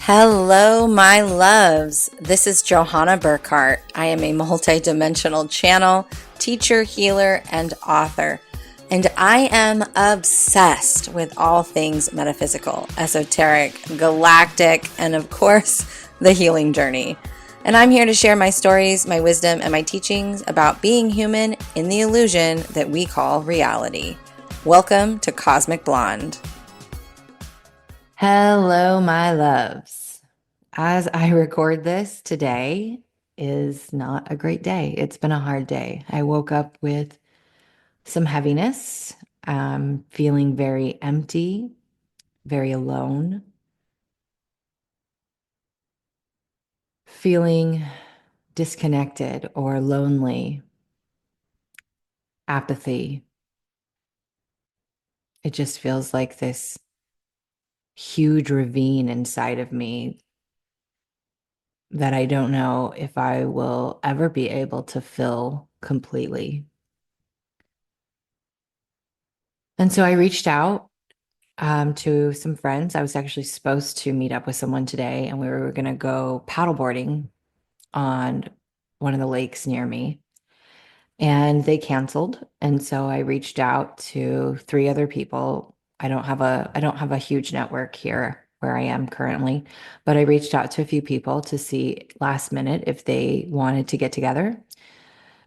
Hello, my loves. This is Johanna Burkhardt. I am a multidimensional channel, teacher, healer, and author. And I am obsessed with all things metaphysical, esoteric, galactic, and of course, the healing journey. And I'm here to share my stories, my wisdom, and my teachings about being human in the illusion that we call reality. Welcome to Cosmic Blonde. Hello, my loves. As I record this, today is not a great day. It's been a hard day. I woke up with some heaviness, feeling very empty, very alone, feeling disconnected or lonely, apathy. It just feels like this huge ravine inside of me that I don't know if I will ever be able to fill completely. And so I reached out to some friends. I was actually supposed to meet up with someone today, and we were going to go paddleboarding on one of the lakes near me. And they canceled. And so I reached out to three other people. I don't have a huge network here where I am currently, but I reached out to a few people to see last minute if they wanted to get together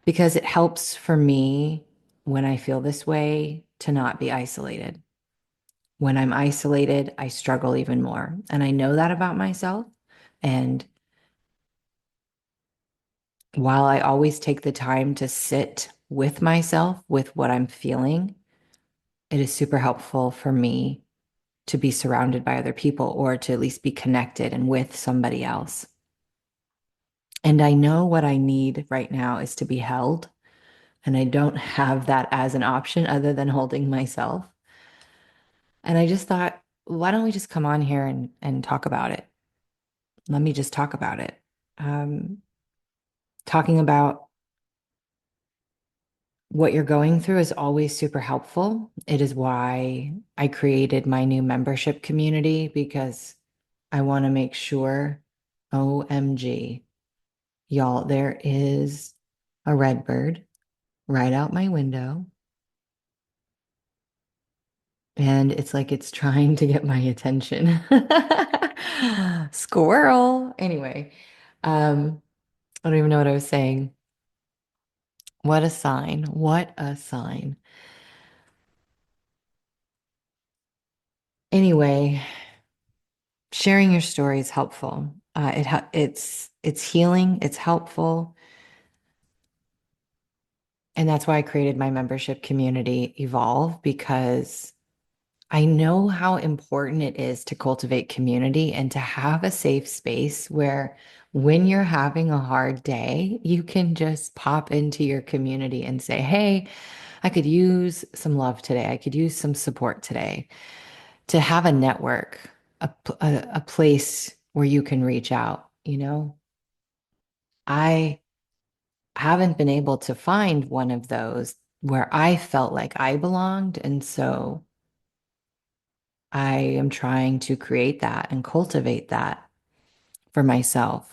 because it helps for me when I feel this way to not be isolated. When I'm isolated, I struggle even more. And I know that about myself. And while I always take the time to sit with myself, with what I'm feeling, it is super helpful for me to be surrounded by other people or to at least be connected and with somebody else. And I know what I need right now is to be held. And I don't have that as an option other than holding myself. And I just thought, why don't we just come on here and talk about it? Let me just talk about it. Um, Talking about what you're going through is always super helpful. It is why I created my new membership community because I want to make sure, OMG, y'all, there is a red bird right out my window. And it's like it's trying to get my attention. Squirrel. Anyway, I don't even know what I was saying. What a sign. What a sign. Anyway, sharing your story is helpful. It's healing, it's helpful. And that's why I created my membership community, Evolve, because I know how important it is to cultivate community and to have a safe space where when you're having a hard day, you can just pop into your community and say, hey, I could use some love today. I could use some support today. To have a network, a place where you can reach out, I haven't been able to find one of those where I felt like I belonged. And so I am trying to create that and cultivate that for myself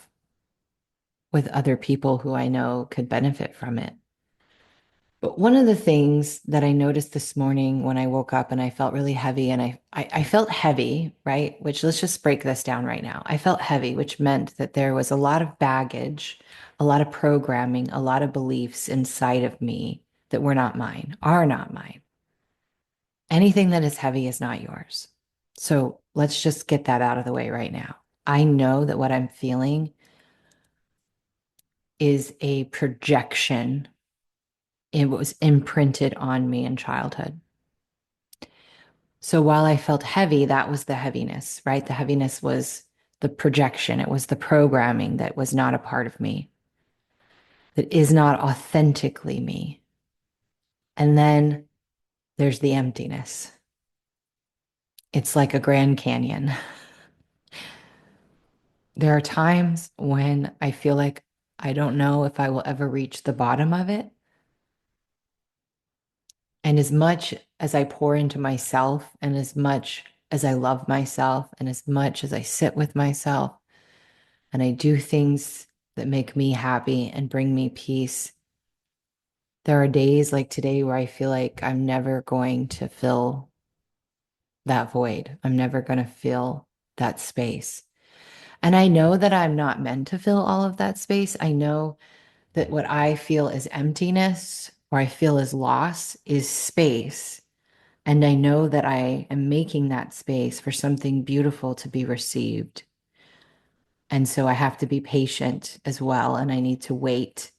with other people who I know could benefit from it. But one of the things that I noticed this morning when I woke up and I felt really heavy and I felt heavy, right? Which let's just break this down right now. I felt heavy, which meant that there was a lot of baggage, a lot of programming, a lot of beliefs inside of me that were not mine, are not mine. Anything that is heavy is not yours. So let's just get that out of the way right now. I know that what I'm feeling is a projection. It was imprinted on me in childhood. So while I felt heavy, that was the heaviness, right? The heaviness was the projection. It was the programming that was not a part of me, that is not authentically me. And then there's the emptiness. It's like a Grand Canyon. There are times when I feel like I don't know if I will ever reach the bottom of it. And as much as I pour into myself and as much as I love myself and as much as I sit with myself and I do things that make me happy and bring me peace, there are days like today where I feel like I'm never going to fill that void. I'm never going to fill that space. And I know that I'm not meant to fill all of that space. I know that what I feel is emptiness or I feel is loss is space. And I know that I am making that space for something beautiful to be received. And so I have to be patient as well. And I need to wait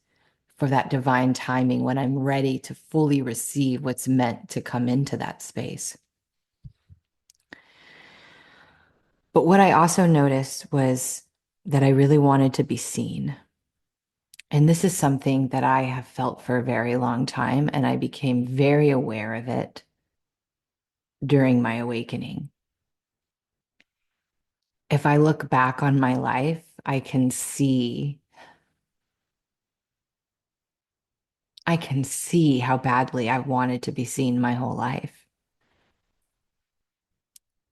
for that divine timing when I'm ready to fully receive what's meant to come into that space. But what I also noticed was that I really wanted to be seen. And this is something that I have felt for a very long time, and I became very aware of it during my awakening. If I look back on my life, I can see how badly I wanted to be seen my whole life.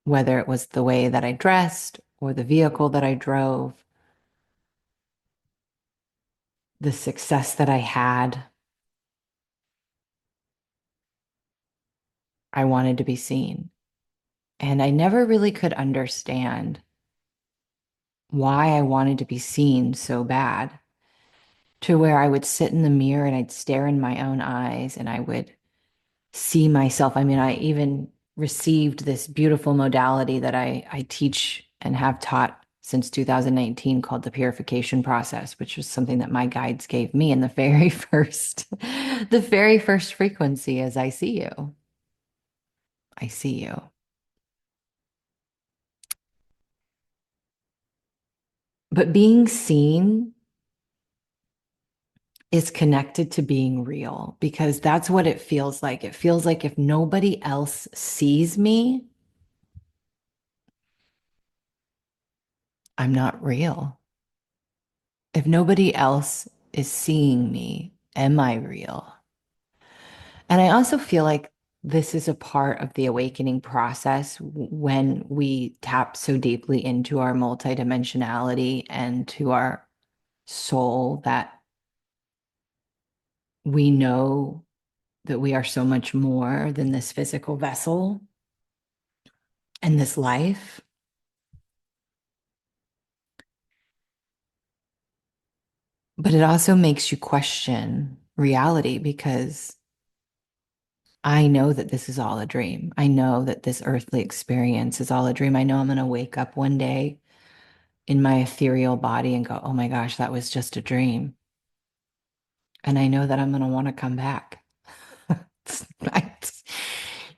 Whether it was the way that I dressed or the vehicle that I drove, the success that I had, I wanted to be seen. And I never really could understand why I wanted to be seen so bad, to where I would sit in the mirror and I'd stare in my own eyes and I would see myself. I mean, I even received this beautiful modality that I teach and have taught since 2019 called the purification process, which was something that my guides gave me. And the very first frequency is I see you. I see you. But being seen is connected to being real because that's what it feels like. It feels like if nobody else sees me, I'm not real. If nobody else is seeing me, am I real? And I also feel like this is a part of the awakening process when we tap so deeply into our multidimensionality and to our soul that we know that we are so much more than this physical vessel and this life. But it also makes you question reality because I know that this is all a dream. I know that this earthly experience is all a dream. I know I'm going to wake up one day in my ethereal body and go, oh my gosh, that was just a dream. And I know that I'm going to want to come back. It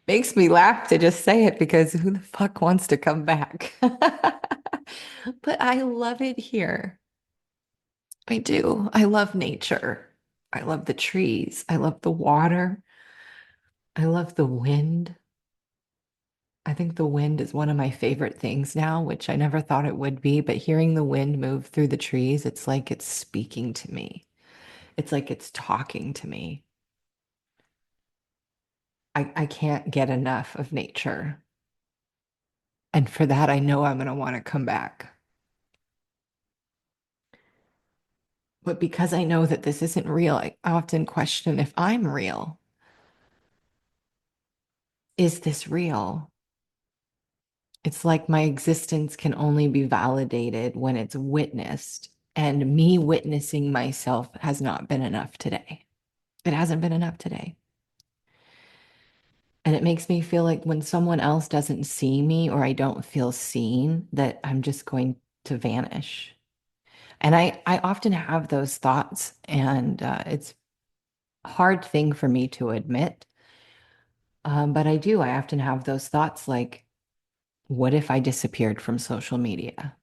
makes me laugh to just say it because who the fuck wants to come back? But I love it here. I do. I love nature. I love the trees. I love the water. I love the wind. I think the wind is one of my favorite things now, which I never thought it would be. But hearing the wind move through the trees, it's like it's speaking to me. It's like it's talking to me. I can't get enough of nature. And for that, I know I'm going to want to come back. But because I know that this isn't real, I often question if I'm real. Is this real? It's like my existence can only be validated when it's witnessed. And me witnessing myself has not been enough today. It hasn't been enough today. And it makes me feel like when someone else doesn't see me or I don't feel seen, that I'm just going to vanish. And I often have those thoughts, and it's a hard thing for me to admit. But I do. I often have those thoughts like, what if I disappeared from social media?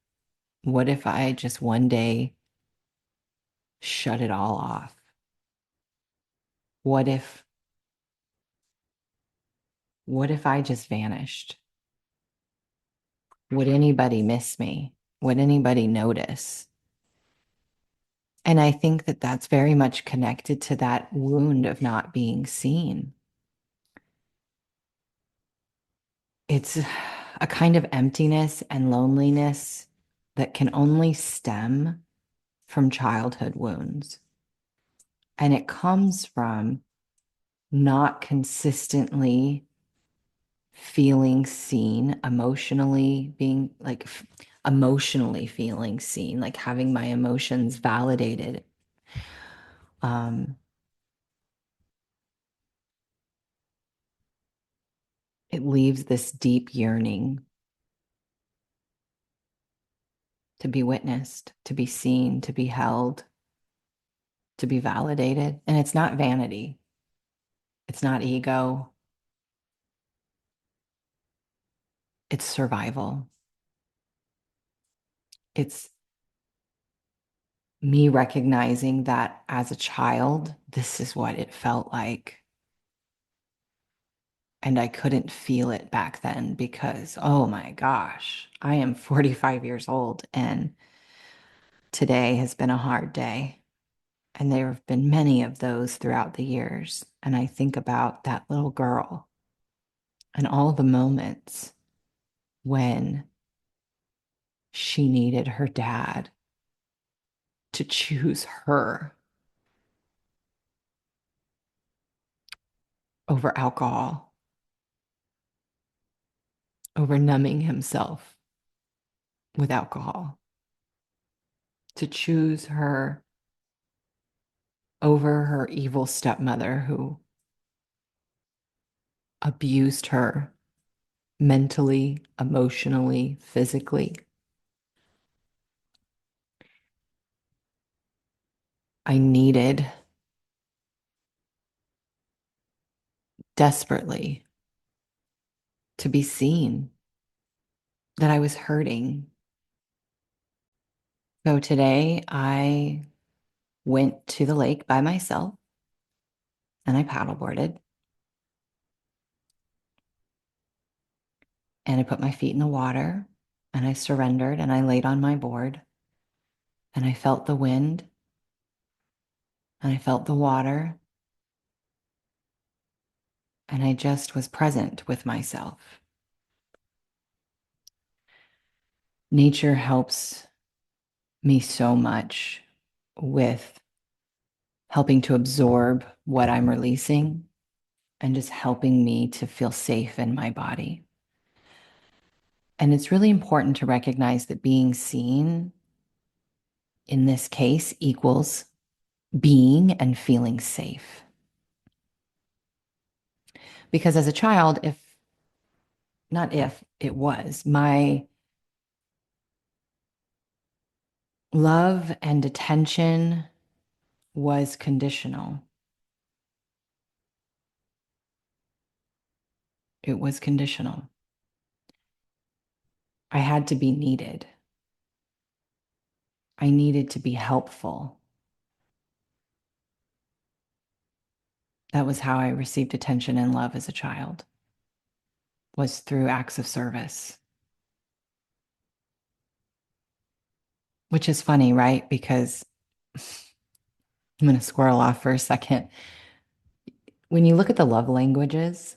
What if I just one day shut it all off? What if, what if I just vanished? Would anybody miss me? Would anybody notice? And I think that that's very much connected to that wound of not being seen. It's a kind of emptiness and loneliness that can only stem from childhood wounds. And it comes from not consistently feeling seen, emotionally being like emotionally feeling seen, like having my emotions validated. Um, it leaves this deep yearning to be witnessed, to be seen, to be held, to be validated. And it's not vanity, it's not ego, it's survival. It's me recognizing that as a child, this is what it felt like. And I couldn't feel it back then because, oh my gosh, I am 45 years old and today has been a hard day. And there have been many of those throughout the years. And I think about that little girl and all the moments when she needed her dad to choose her over alcohol, over numbing himself with alcohol, to choose her over her evil stepmother who abused her mentally, emotionally, physically. I needed desperately to be seen that I was hurting. So today I went to the lake by myself and I paddleboarded and I put my feet in the water and I surrendered and I laid on my board and I felt the wind and I felt the water and I just was present with myself. Nature helps me so much with helping to absorb what I'm releasing and just helping me to feel safe in my body. And it's really important to recognize that being seen in this case equals being and feeling safe. Because as a child, if not if, it was my love and attention was conditional. It was conditional. I had to be needed. I needed to be helpful. That was how I received attention and love as a child, was through acts of service. Which is funny, right? Because I'm going to squirrel off for a second. When you look at the love languages,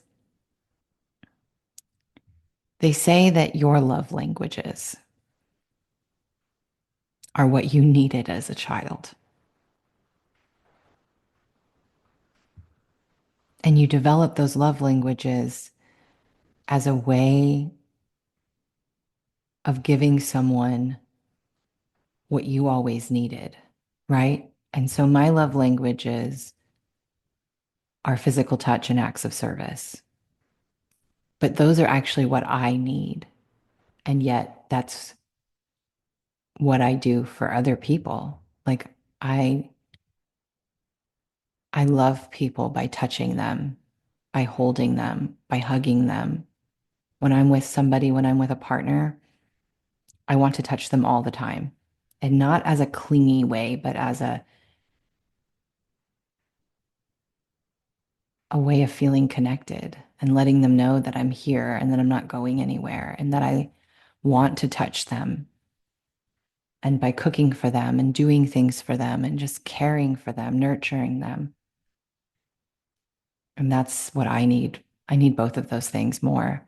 they say that your love languages are what you needed as a child. And you develop those love languages as a way of giving someone what you always needed, right? And so my love languages are physical touch and acts of service. But those are actually what I need. And yet that's what I do for other people. Like I I love people by touching them, by holding them, by hugging them. When I'm with somebody, when I'm with a partner, I want to touch them all the time. And not as a clingy way, but as a way of feeling connected and letting them know that I'm here and that I'm not going anywhere and that I want to touch them. And by cooking for them and doing things for them and just caring for them, nurturing them. And that's what I need. I need both of those things more.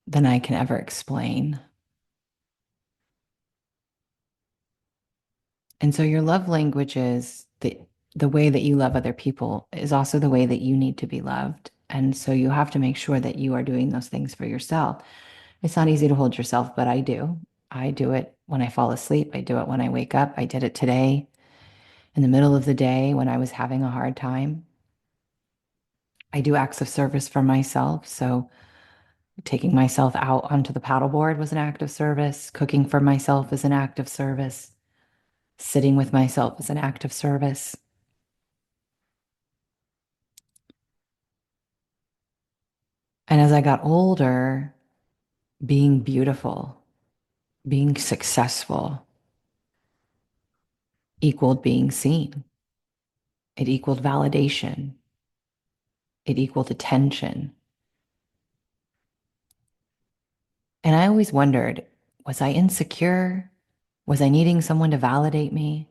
than I can ever explain. And so your love language is the way that you love other people is also the way that you need to be loved. And so you have to make sure that you are doing those things for yourself. It's not easy to hold yourself, but I do. I do it when I fall asleep. I do it when I wake up. I did it today in the middle of the day when I was having a hard time. I do acts of service for myself. So taking myself out onto the paddleboard was an act of service. Cooking for myself is an act of service. Sitting with myself is an act of service. And as I got older, being beautiful, being successful equaled being seen. It equaled validation. It equaled attention. And I always wondered, was I insecure? Was I needing someone to validate me?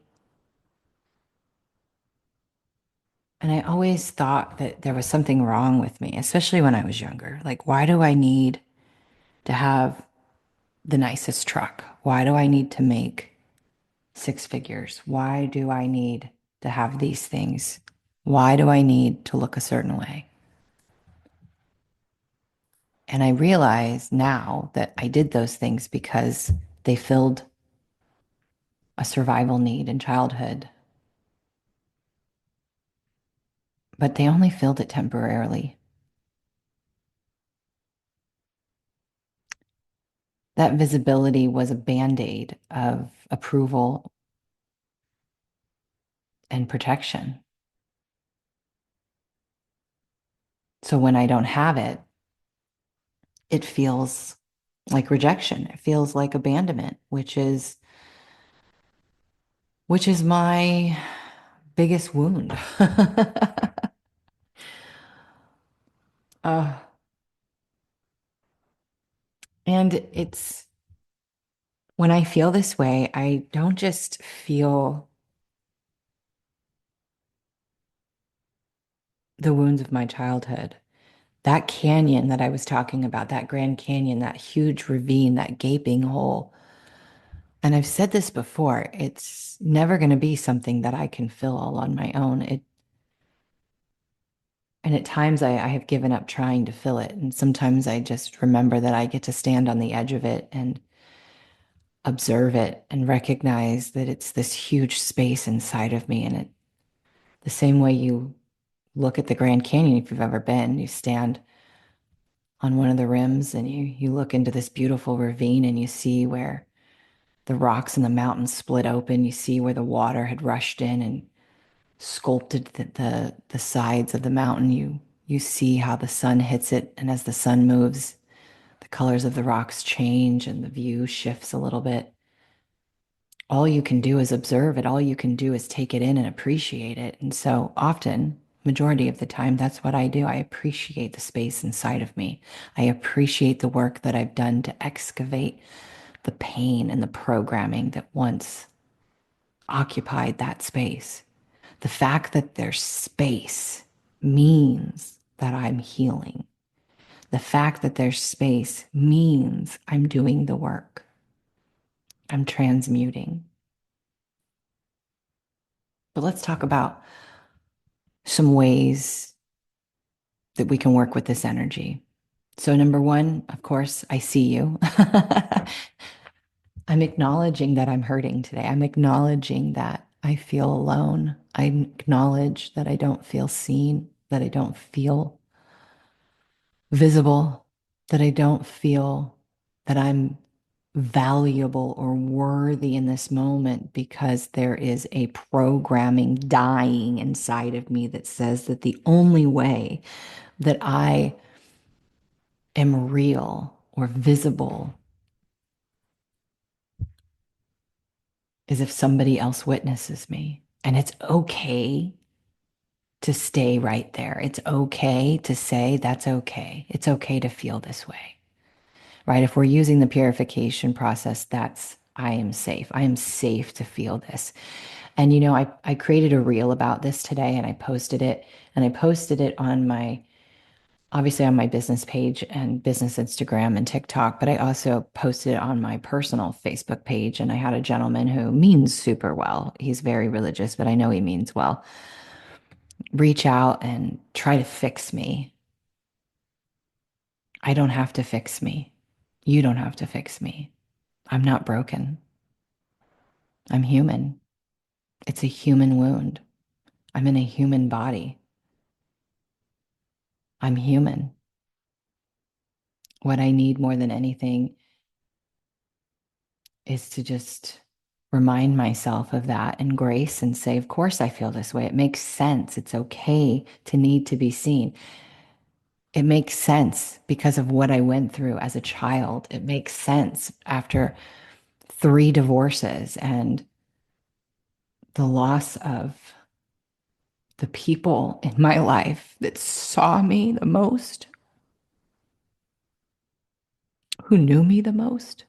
And I always thought that there was something wrong with me, especially when I was younger. Like, why do I need to have the nicest truck? Why do I need to make six figures? Why do I need to have these things? Why do I need to look a certain way? And I realize now that I did those things because they filled a survival need in childhood, but they only filled it temporarily. That visibility was a band-aid of approval and protection. So when I don't have it, it feels like rejection. It feels like abandonment, which is my biggest wound. uh, and it's when I feel this way, I don't just feel the wounds of my childhood. That canyon that I was talking about, that Grand Canyon, that huge ravine, that gaping hole. And I've said this before, it's never going to be something that I can fill all on my own. And at times I have given up trying to fill it. And sometimes I just remember that I get to stand on the edge of it and observe it and recognize that it's this huge space inside of me. And it, the same way you look at the Grand Canyon, if you've ever been, you stand on one of the rims and you look into this beautiful ravine and you see where the rocks and the mountains split open. You see where the water had rushed in and sculpted the sides of the mountain. You see how the sun hits it, and as the sun moves, the colors of the rocks change and the view shifts a little bit. All you can do is observe it. All you can do is take it in and appreciate it. And so often, majority of the time, that's what I do. I appreciate the space inside of me. I appreciate the work that I've done to excavate the pain and the programming that once occupied that space. The fact that there's space means that I'm healing. The fact that there's space means I'm doing the work. I'm transmuting. But let's talk about some ways that we can work with this energy. So, number one, of course, I see you. I'm acknowledging that I'm hurting today. I'm acknowledging that I feel alone. I acknowledge that I don't feel seen, that I don't feel visible, that I don't feel that I'm valuable or worthy in this moment because there is a programming dying inside of me that says that the only way that I am real or visible is if somebody else witnesses me. And it's okay to stay right there. It's okay to say that's okay. It's okay to feel this way, right? If we're using the purification process, that's I am safe. I am safe to feel this. And I created a reel about this today and I posted it on my obviously on my business page and business Instagram and TikTok, but I also posted it on my personal Facebook page. And I had a gentleman who means super well. He's very religious, but I know he means well. Reach out and try to fix me. I don't have to fix me. You don't have to fix me. I'm not broken. I'm human. It's a human wound. I'm in a human body. I'm human. What I need more than anything is to just remind myself of that and grace and say, of course I feel this way. It makes sense. It's okay to need to be seen. It makes sense because of what I went through as a child. It makes sense after 3 divorces and the loss of the people in my life that saw me the most, who knew me the most,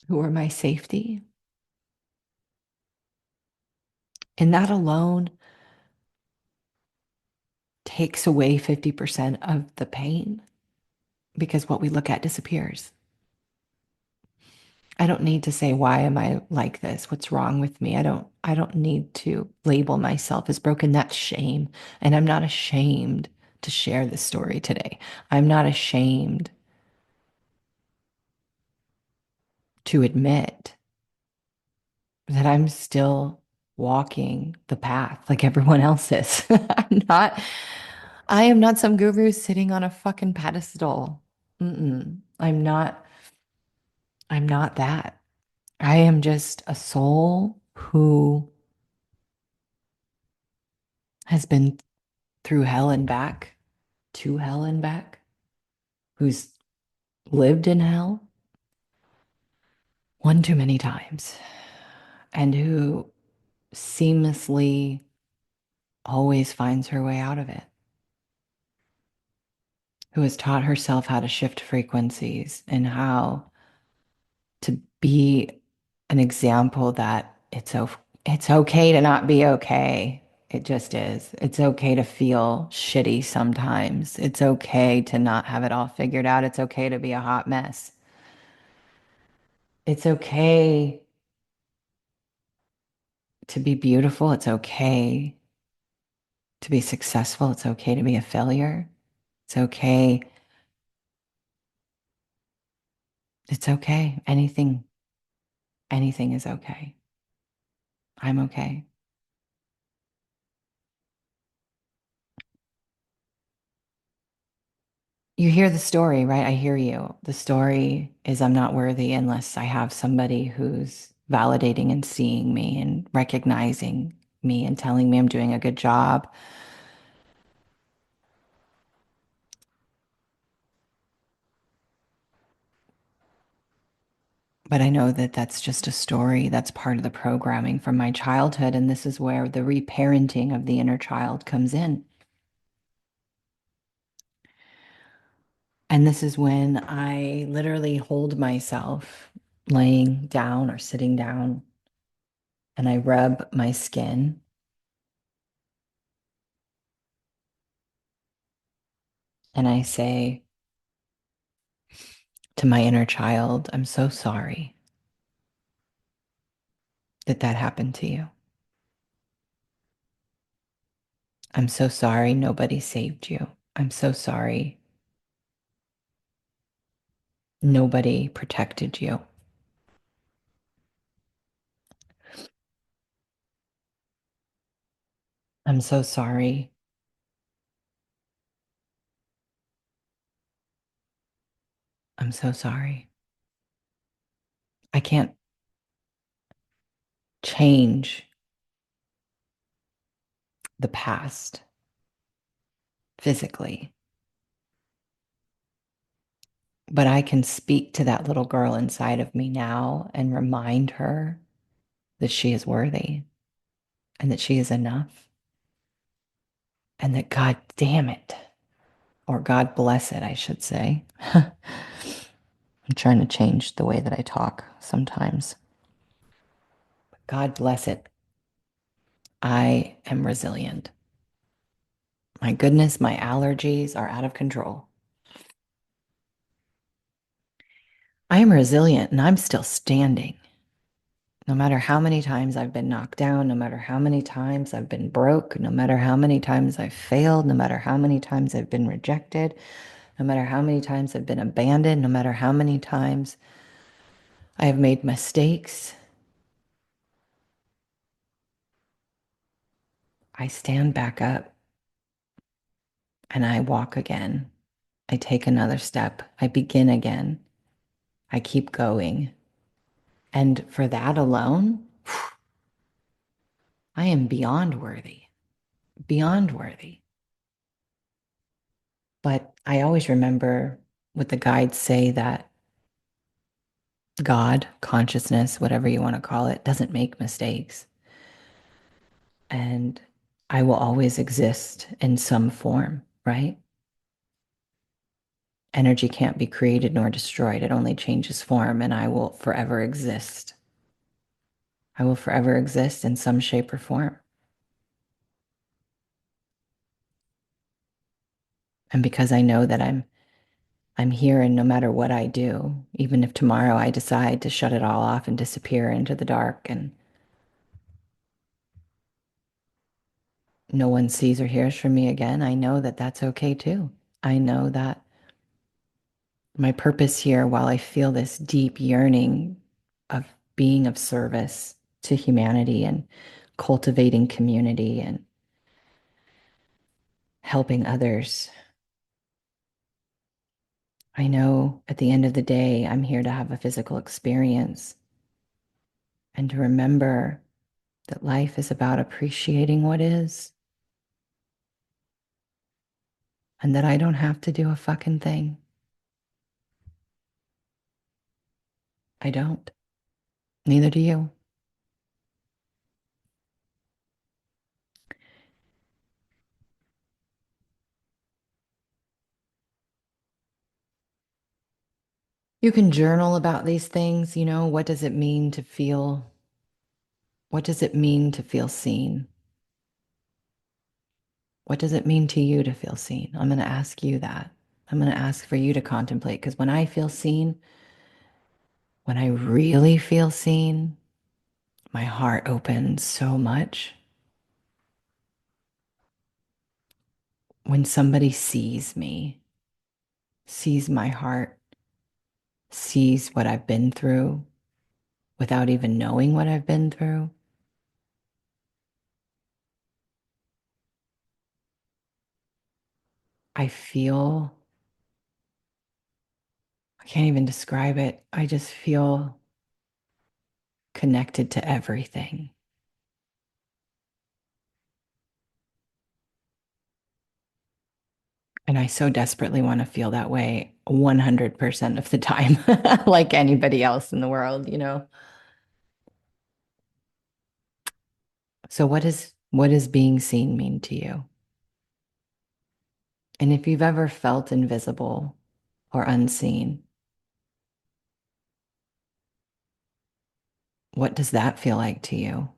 who were my safety. And that alone takes away 50% of the pain because what we look at disappears. I don't need to say, why am I like this? What's wrong with me? I don't need to label myself as broken. That's shame. And I'm not ashamed to share this story today. I'm not ashamed to admit that I'm still walking the path like everyone else is. I am not some guru sitting on a fucking pedestal. I'm not that. I am just a soul who has been through hell and back, to hell and back, who's lived in hell one too many times, and who seamlessly always finds her way out of it, who has taught herself how to shift frequencies and how to be an example that it's okay to not be okay. It just is. It's okay to feel shitty sometimes. It's okay to not have it all figured out. It's okay to be a hot mess. It's okay to be beautiful. It's okay to be successful. It's okay to be a failure. It's okay. It's okay. Anything is okay. I'm okay. You hear the story, right? I hear you. The story is I'm not worthy unless I have somebody who's validating and seeing me and recognizing me and telling me I'm doing a good job. But I know that that's just a story. That's part of the programming from my childhood. And this is where the reparenting of the inner child comes in. And this is when I literally hold myself laying down or sitting down and I rub my skin and I say to my inner child, I'm so sorry that that happened to you. I'm so sorry nobody saved you. I'm so sorry nobody protected you. I'm so sorry. I'm so sorry. I can't change the past physically, but I can speak to that little girl inside of me now and remind her that she is worthy and that she is enough and that God damn it, or God bless it, I should say. I'm trying to change the way that I talk sometimes. God bless it. I am resilient. My goodness, my allergies are out of control. I am resilient and I'm still standing. No matter how many times I've been knocked down, no matter how many times I've been broke, no matter how many times I've failed, no matter how many times I've been rejected, no matter how many times I've been abandoned, no matter how many times I have made mistakes, I stand back up and I walk again. I take another step. I begin again. I keep going. And for that alone, I am beyond worthy, beyond worthy. But I always remember what the guides say that God, consciousness, whatever you want to call it, doesn't make mistakes. And I will always exist in some form, right? Energy can't be created nor destroyed. It only changes form, and I will forever exist. I will forever exist in some shape or form. And because I know that I'm here and no matter what I do, even if tomorrow I decide to shut it all off and disappear into the dark and no one sees or hears from me again, I know that that's okay too. I know that my purpose here, while I feel this deep yearning of being of service to humanity and cultivating community and helping others, I know at the end of the day, I'm here to have a physical experience and to remember that life is about appreciating what is and that I don't have to do a fucking thing. I don't. Neither do you. You can journal about these things. What does it mean to feel? What does it mean to feel seen? What does it mean to you to feel seen? I'm going to ask you that. I'm going to ask for you to contemplate because when I feel seen, when I really feel seen, my heart opens so much. When somebody sees me, sees my heart, sees what I've been through without even knowing what I've been through, I feel, I can't even describe it. I just feel connected to everything. And I so desperately want to feel that way 100% of the time, like anybody else in the world. So what does being seen mean to you? And if you've ever felt invisible or unseen, what does that feel like to you?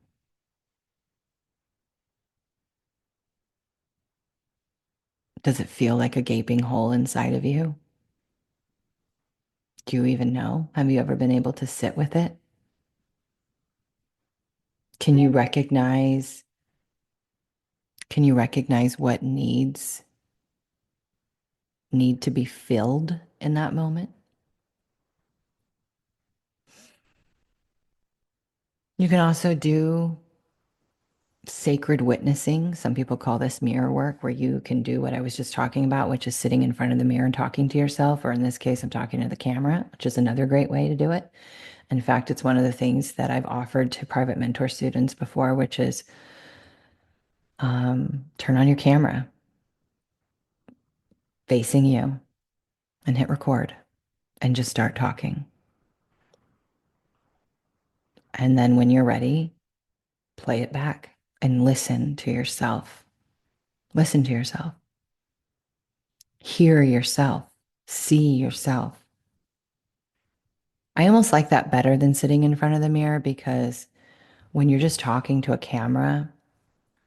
Does it feel like a gaping hole inside of you? Do you even know? Have you ever been able to sit with it? Can you recognize can you recognize what need to be filled in that moment? You can also do sacred witnessing. Some people call this mirror work, where you can do what I was just talking about, which is sitting in front of the mirror and talking to yourself, or in this case, I'm talking to the camera, which is another great way to do it. In fact, it's one of the things that I've offered to private mentor students before, which is turn on your camera facing you and hit record and just start talking. And then when you're ready, play it back and listen to yourself. Listen to yourself. Hear yourself. See yourself. I almost like that better than sitting in front of the mirror because when you're just talking to a camera,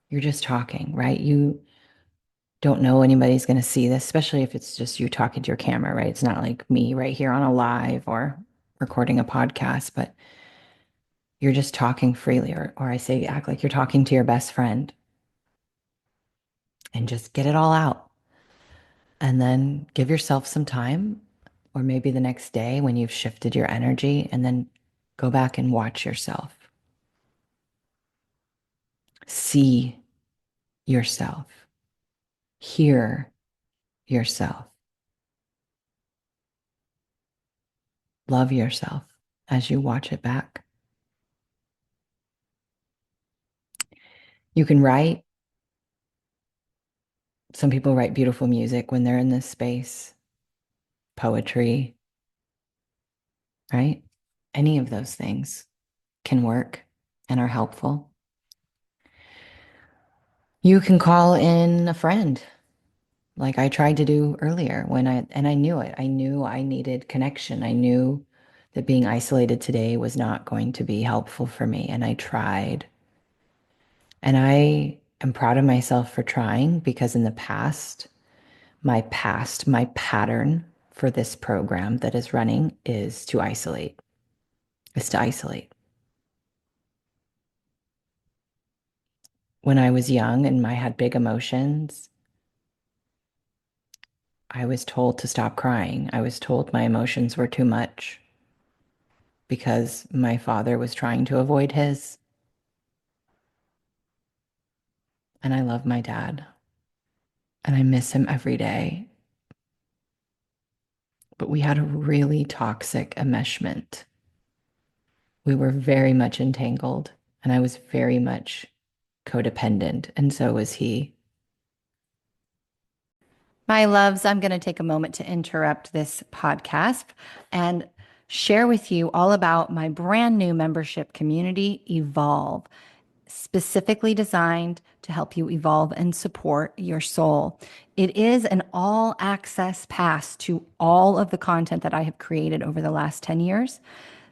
You're just talking, right? You don't know anybody's going to see this, especially if it's just you talking to your camera, right? It's not like me right here on a live or recording a podcast, but you're just talking freely. Or I say, act like you're talking to your best friend and just get it all out. And then give yourself some time, or maybe the next day when you've shifted your energy, and then go back and watch yourself. See yourself, hear yourself, love yourself as you watch it back. You can write. Some people write beautiful music when they're in this space, poetry, right? Any of those things can work and are helpful. You can call in a friend like I tried to do earlier and I knew it. I knew I needed connection. I knew that being isolated today was not going to be helpful for me. And I tried. And I am proud of myself for trying because in the my pattern for this program that is running is to isolate. When I was young and I had big emotions, I was told to stop crying. I was told my emotions were too much because my father was trying to avoid his. And I love my dad and I miss him every day. But we had a really toxic enmeshment. We were very much entangled and I was very much codependent, and so was he. My loves, I'm going to take a moment to interrupt this podcast and share with you all about my brand new membership community, Evolve, specifically designed to help you evolve and support your soul. It is an all access pass to all of the content that I have created over the last 10 years.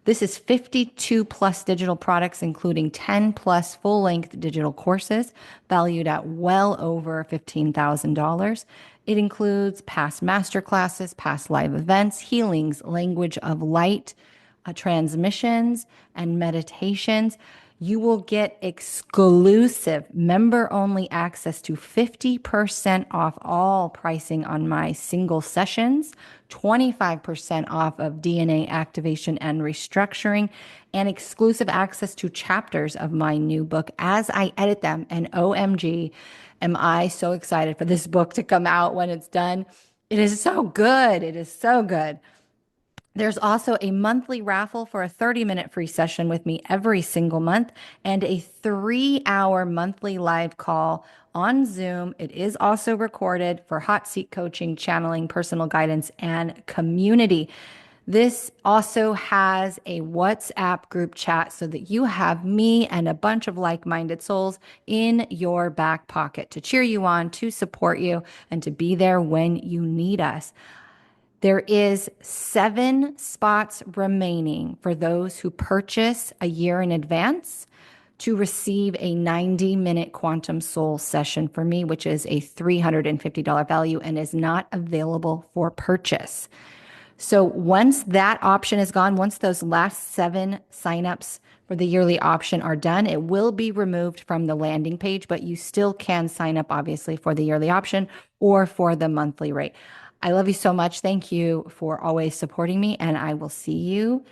This is 52 plus digital products, including 10 plus full length digital courses valued at well over $15,000. It includes past masterclasses, past live events, healings, language of light, transmissions, and meditations. You will get exclusive member only access to 50% off all pricing on my single sessions, 25% off of DNA activation and restructuring, and exclusive access to chapters of my new book as I edit them. And OMG, am I so excited for this book to come out when it's done? It is so good. It is so good. There's also a monthly raffle for a 30-minute free session with me every single month and a 3-hour monthly live call on Zoom. It is also recorded for hot seat coaching, channeling, personal guidance, and community. This also has a WhatsApp group chat so that you have me and a bunch of like minded souls in your back pocket to cheer you on, to support you, and to be there when you need us. There is 7 spots remaining for those who purchase a year in advance to receive a 90-minute Quantum Soul session for me, which is a $350 value and is not available for purchase. So once that option is gone, once those last 7 signups for the yearly option are done, it will be removed from the landing page, but you still can sign up, obviously, for the yearly option or for the monthly rate. I love you so much. Thank you for always supporting me, and I will see you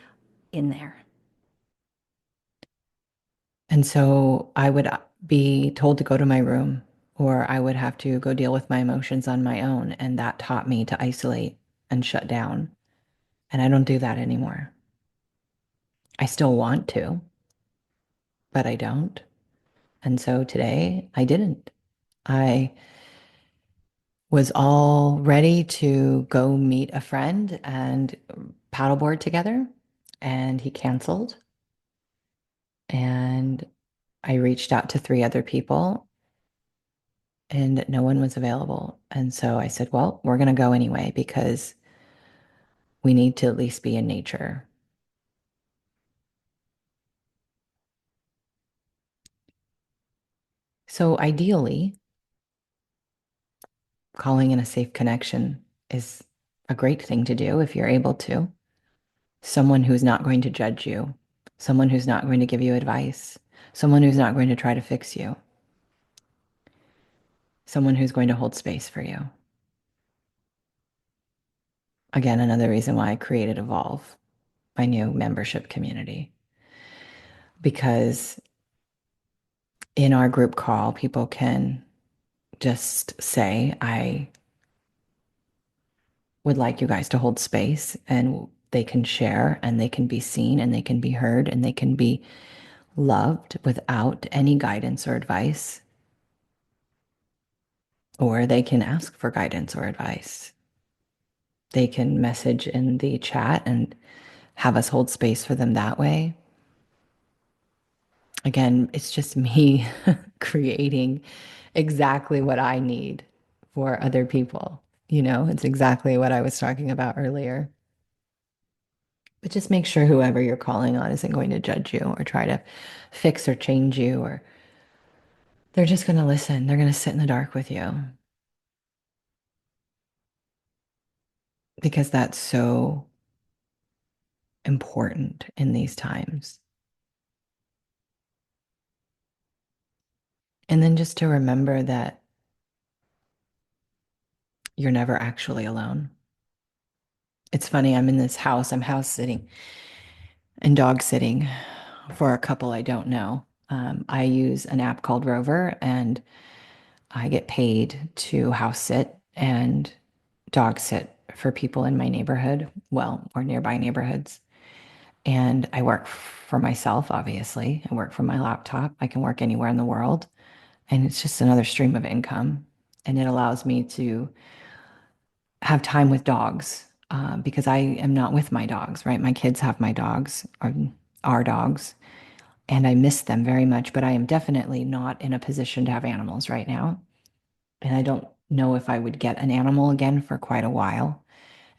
in there. And so I would be told to go to my room, or I would have to go deal with my emotions on my own. And that taught me to isolate and shut down. And I don't do that anymore. I still want to, but I don't. And so today I didn't. I was all ready to go meet a friend and paddleboard together, and he canceled. And I reached out to 3 other people and no one was available. And so I said, well, we're going to go anyway because we need to at least be in nature. So ideally, calling in a safe connection is a great thing to do if you're able to. Someone who's not going to judge you, someone who's not going to give you advice, someone who's not going to try to fix you, someone who's going to hold space for you. Again, another reason why I created Evolve, my new membership community, because in our group call, people can just say, I would like you guys to hold space, and they can share and they can be seen and they can be heard and they can be loved without any guidance or advice, or they can ask for guidance or advice. They can message in the chat and have us hold space for them that way. Again, it's just me creating exactly what I need for other people. It's exactly what I was talking about earlier. But just make sure whoever you're calling on isn't going to judge you or try to fix or change you, or they're just going to listen. They're going to sit in the dark with you because that's so important in these times. And then just to remember that you're never actually alone. It's funny, I'm in this house, I'm house sitting and dog sitting for a couple I don't know. I use an app called Rover, and I get paid to house sit and dog sit for people in my neighborhood, well, or nearby neighborhoods. And I work for myself, obviously. I work from my laptop. I can work anywhere in the world. And it's just another stream of income. And it allows me to have time with dogs because I am not with my dogs, right? My kids have my dogs, or our dogs, and I miss them very much. But I am definitely not in a position to have animals right now. And I don't know if I would get an animal again for quite a while.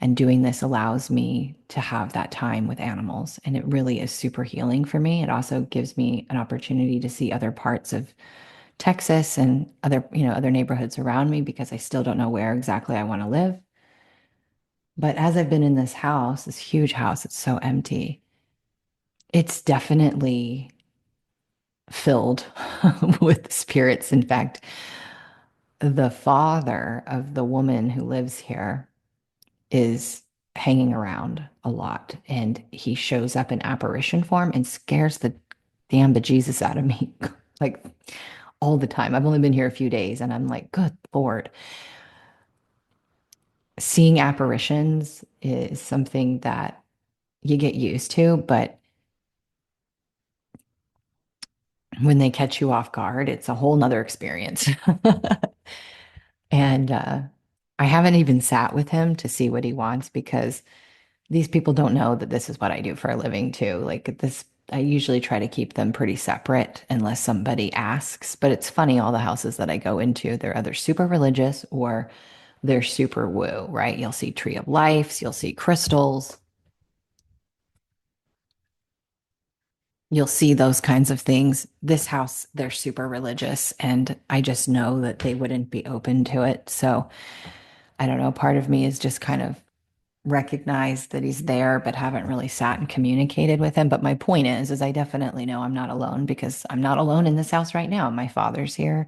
And doing this allows me to have that time with animals. And it really is super healing for me. It also gives me an opportunity to see other parts of Texas and other neighborhoods around me because I still don't know where exactly I want to live. But as I've been in this house, this huge house, it's so empty. It's definitely filled with spirits. In fact, the father of the woman who lives here is hanging around a lot, and he shows up in apparition form and scares the damn bejesus out of me like all the time. I've only been here a few days and I'm like, good Lord. Seeing apparitions is something that you get used to, but when they catch you off guard, it's a whole nother experience. And I haven't even sat with him to see what he wants because these people don't know that this is what I do for a living too. Like this, I usually try to keep them pretty separate unless somebody asks. But it's funny, all the houses that I go into, they're either super religious or they're super woo, right? You'll see tree of life, you'll see crystals, you'll see those kinds of things. This house, they're super religious, and I just know that they wouldn't be open to it. So I don't know. Part of me is just kind of recognized that he's there, but haven't really sat and communicated with him. But my point is I definitely know I'm not alone because I'm not alone in this house right now. My father's here,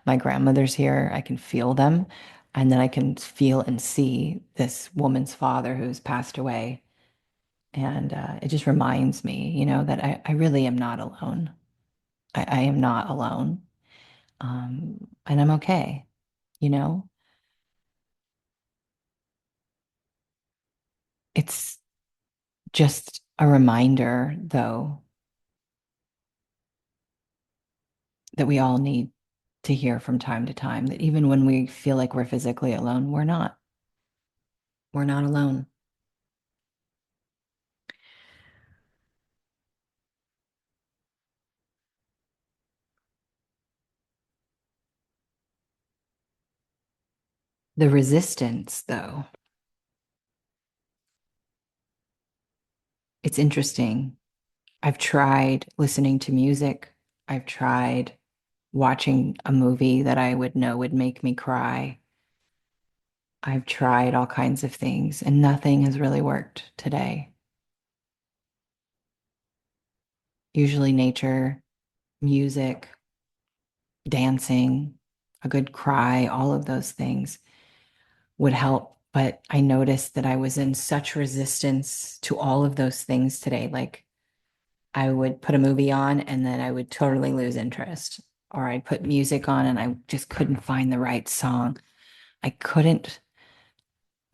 my grandmother's here. I can feel them. And then I can feel and see this woman's father who's passed away. And it just reminds me, that I really am not alone. I am not alone. And I'm okay, you know? It's just a reminder, though, that we all need to hear from time to time that even when we feel like we're physically alone, we're not. We're not alone. The resistance, though, it's interesting. I've tried listening to music. I've tried watching a movie that I would know would make me cry. I've tried all kinds of things and nothing has really worked today. Usually nature, music, dancing, a good cry, all of those things would help. But I noticed that I was in such resistance to all of those things today. Like I would put a movie on and then I would totally lose interest. Or I'd put music on and I just couldn't find the right song. I couldn't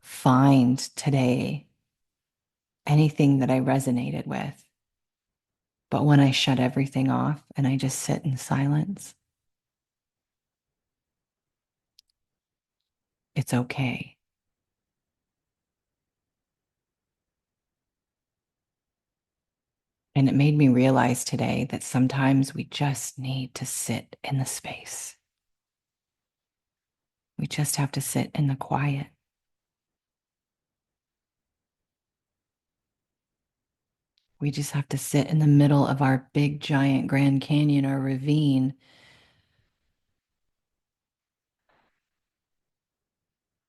find today anything that I resonated with. But when I shut everything off and I just sit in silence, it's okay. And it made me realize today that sometimes we just need to sit in the space. We just have to sit in the quiet. We just have to sit in the middle of our big, giant Grand Canyon or ravine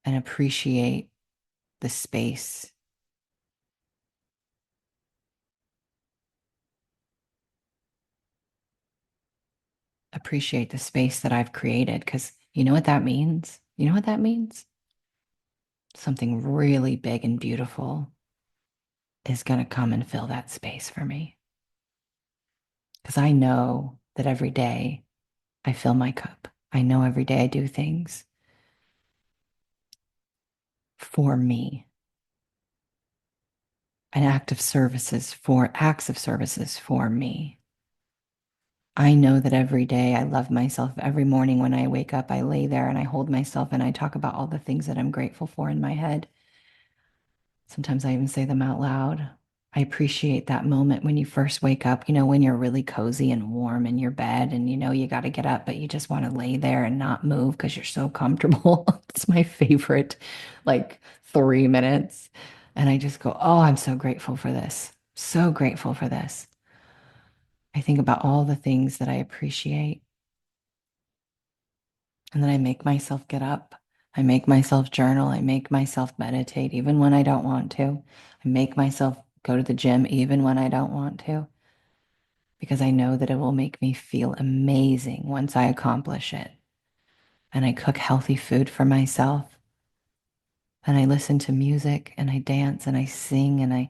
and appreciate the space, appreciate the space that I've created. Because you know what that means? You know what that means? Something really big and beautiful is going to come and fill that space for me. Because I know that every day I fill my cup. I know every day I do things for me. An act of services for acts of services for me. I know that every day I love myself. Every morning when I wake up, I lay there and I hold myself and I talk about all the things that I'm grateful for in my head. Sometimes I even say them out loud. I appreciate that moment when you first wake up, when you're really cozy and warm in your bed and you got to get up, but you just want to lay there and not move because you're so comfortable. It's my favorite, like 3 minutes. And I just go, oh, I'm so grateful for this. So grateful for this. I think about all the things that I appreciate. And then I make myself get up. I make myself journal. I make myself meditate even when I don't want to. I make myself go to the gym even when I don't want to, because I know that it will make me feel amazing once I accomplish it. And I cook healthy food for myself. And I listen to music and I dance and I sing and I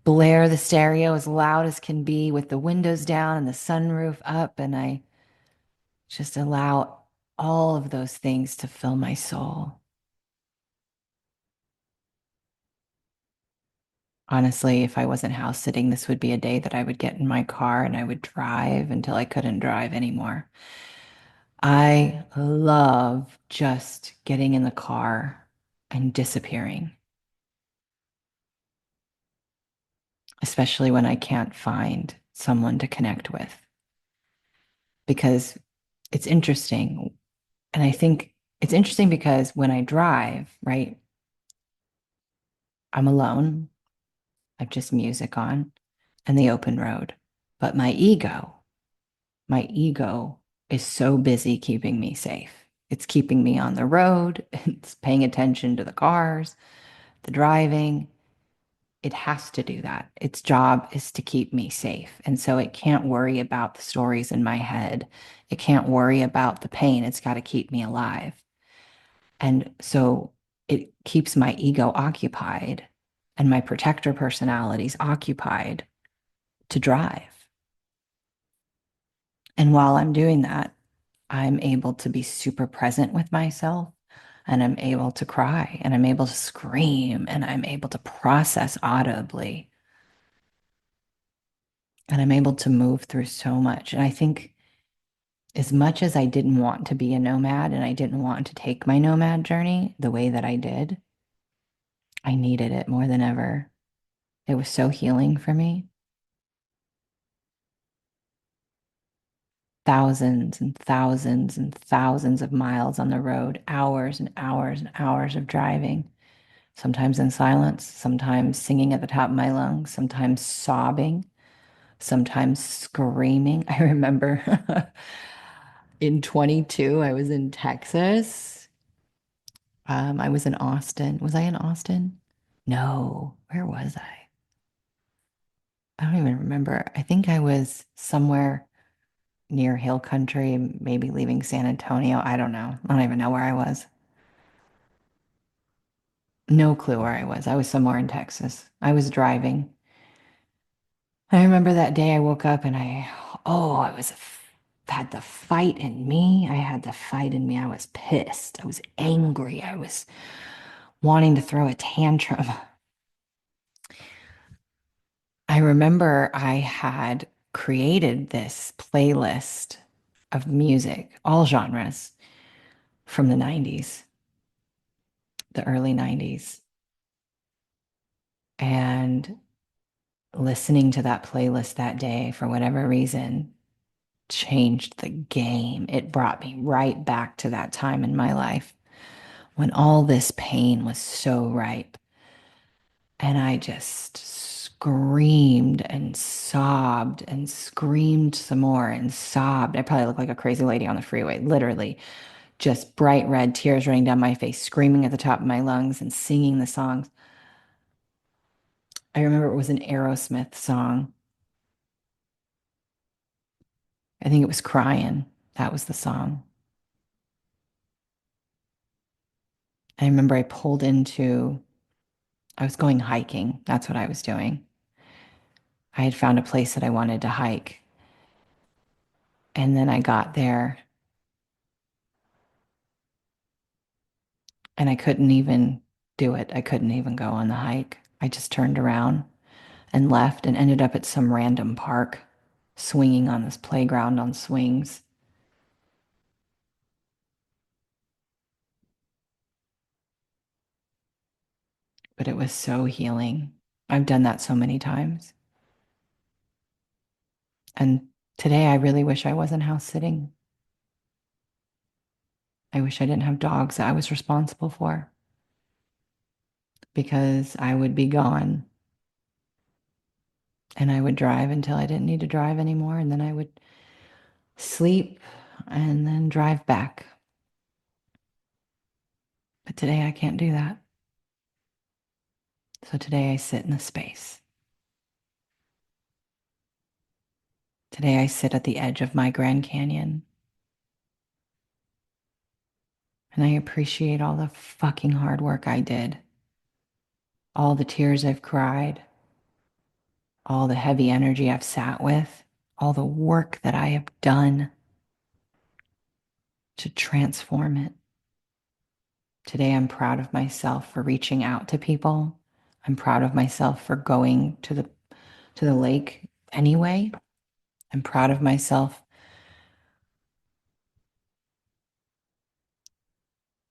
blare the stereo as loud as can be with the windows down and the sunroof up. And I just allow all of those things to fill my soul. Honestly, if I wasn't house sitting, this would be a day that I would get in my car and I would drive until I couldn't drive anymore. I love just getting in the car and disappearing, especially when I can't find someone to connect with, because it's interesting. And I think it's interesting because when I drive, right, I'm alone. I've just music on and the open road. But my ego is so busy keeping me safe. It's keeping me on the road. It's paying attention to the cars, the driving. It has to do that. Its job is to keep me safe. And so it can't worry about the stories in my head. It can't worry about the pain. It's got to keep me alive. And so it keeps my ego occupied and my protector personalities occupied to drive. And while I'm doing that, I'm able to be super present with myself and I'm able to cry and I'm able to scream and I'm able to process audibly and I'm able to move through so much. And I think as much as I didn't want to be a nomad and I didn't want to take my nomad journey the way that I did, I needed it more than ever. It was so healing for me. Thousands and thousands and thousands of miles on the road, hours and hours and hours of driving, sometimes in silence, sometimes singing at the top of my lungs, sometimes sobbing, sometimes screaming. I remember In 22, I was in Texas. I was in Austin. Was I in Austin? No. Where was I? I don't even remember. I think I was somewhere near Hill Country, maybe leaving San Antonio. I don't know. I don't even know where I was. No clue where I was. I was somewhere in Texas. I was driving. I remember that day I woke up and I was, had the fight in me. I had the fight in me. I was pissed. I was angry. I was wanting to throw a tantrum. I remember I had created this playlist of music, all genres from the 90s, the early 90s. And listening to that playlist that day, for whatever reason, changed the game. It brought me right back to that time in my life when all this pain was so ripe. And I just screamed and sobbed and screamed some more and sobbed. I probably looked like a crazy lady on the freeway, literally just bright red tears running down my face, screaming at the top of my lungs and singing the songs. I remember it was an Aerosmith song. I think it was Crying. That was the song. I remember I was going hiking. That's what I was doing. I had found a place that I wanted to hike. And then I got there and I couldn't even do it. I couldn't even go on the hike. I just turned around and left and ended up at some random park, swinging on this playground on swings. But it was so healing. I've done that so many times. And today I really wish I wasn't house sitting. I wish I didn't have dogs that I was responsible for because I would be gone and I would drive until I didn't need to drive anymore. And then I would sleep and then drive back. But today I can't do that. So today I sit in the space. Today I sit at the edge of my Grand Canyon and I appreciate all the fucking hard work I did, all the tears I've cried, all the heavy energy I've sat with, all the work that I have done to transform it. Today, I'm proud of myself for reaching out to people. I'm proud of myself for going to the lake anyway. I'm proud of myself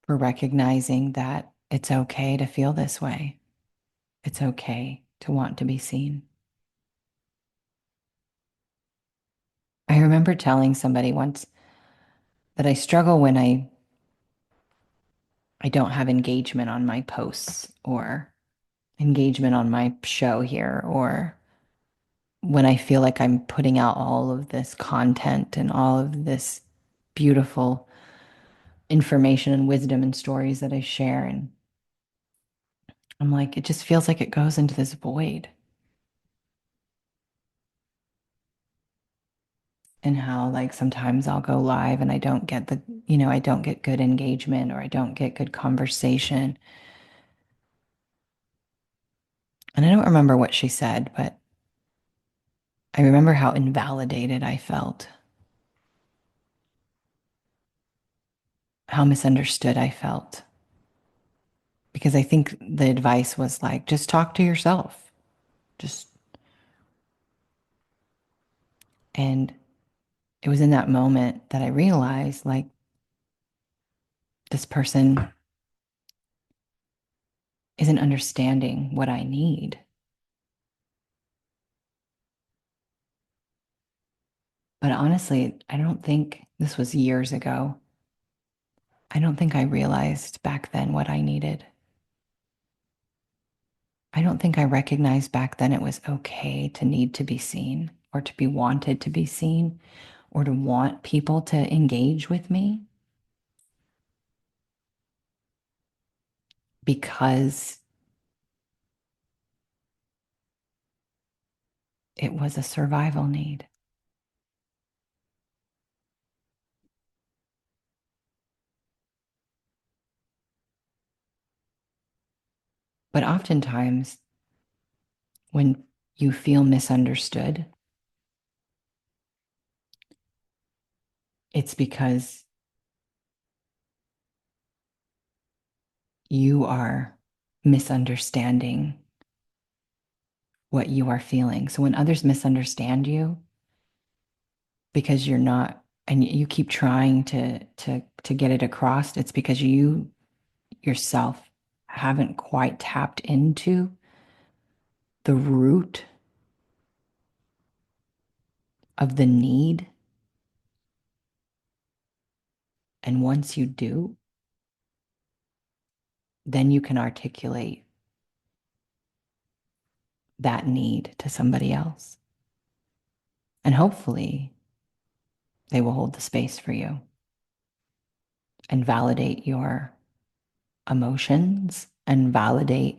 for recognizing that it's okay to feel this way. It's okay to want to be seen. I remember telling somebody once that I struggle when I don't have engagement on my posts or engagement on my show here, or when I feel like I'm putting out all of this content and all of this beautiful information and wisdom and stories that I share. And I'm like, it just feels like it goes into this void. And how, like, sometimes I'll go live and I don't get I don't get good engagement or I don't get good conversation. And I don't remember what she said, but I remember how invalidated I felt, how misunderstood I felt. Because I think the advice was like, just talk to yourself. Just, and it was in that moment that I realized, like, this person isn't understanding what I need. But honestly, I don't think this was years ago. I don't think I realized back then what I needed. I don't think I recognized back then it was okay to need to be seen or to be wanted to be seen or to want people to engage with me because it was a survival need. But oftentimes, when you feel misunderstood, it's because you are misunderstanding what you are feeling. So when others misunderstand you because you're not, and you keep trying to get it across, it's because you yourself haven't quite tapped into the root of the need. And once you do, then you can articulate that need to somebody else. And hopefully, they will hold the space for you and validate your emotions and validate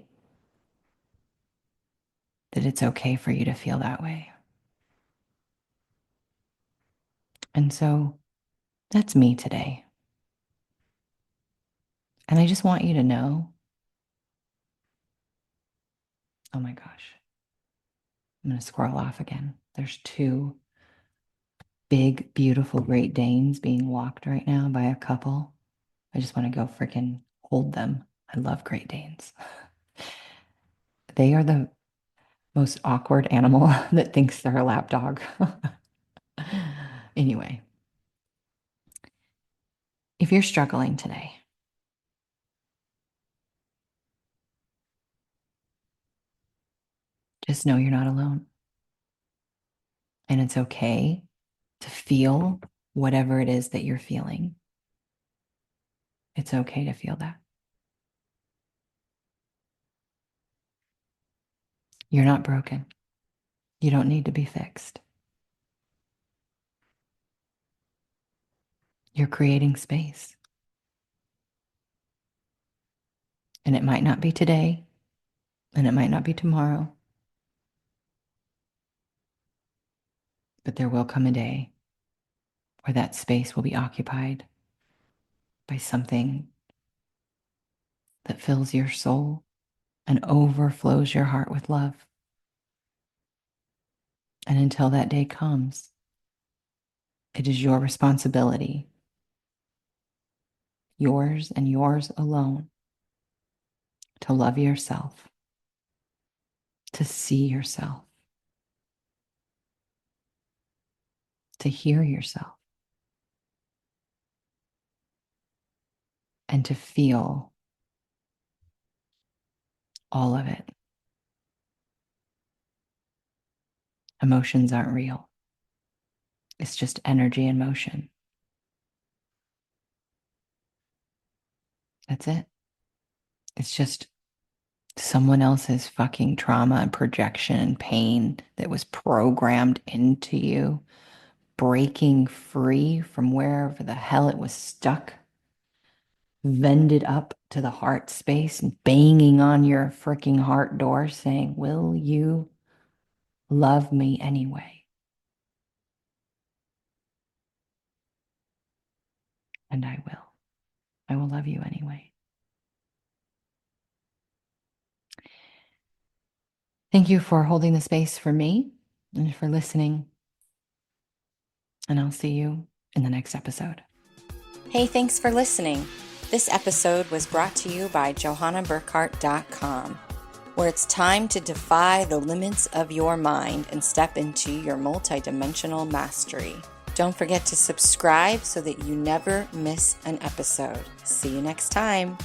that it's okay for you to feel that way. And so that's me today. And I just want you to know, oh my gosh, I'm going to scroll off again. There's two big, beautiful Great Danes being walked right now by a couple. I just want to go freaking hold them. I love Great Danes. They are the most awkward animal that thinks they're a lap dog. Anyway, if you're struggling today, just know you're not alone. And it's okay to feel whatever it is that you're feeling. It's okay to feel that. You're not broken. You don't need to be fixed. You're creating space. And it might not be today, and it might not be tomorrow, but there will come a day where that space will be occupied by something that fills your soul and overflows your heart with love. And until that day comes, it is your responsibility, yours and yours alone, to love yourself, to see yourself, to hear yourself, and to feel all of it. Emotions aren't real. It's just energy and motion. That's it. It's just someone else's fucking trauma and projection and pain that was programmed into you, breaking free from wherever the hell it was stuck, vended up to the heart space, and banging on your freaking heart door saying, will you love me anyway? And I will. I will love you anyway. Thank you for holding the space for me and for listening. And I'll see you in the next episode. Hey, thanks for listening. This episode was brought to you by JohannaBurkhardt.com, where it's time to defy the limits of your mind and step into your multidimensional mastery. Don't forget to subscribe so that you never miss an episode. See you next time.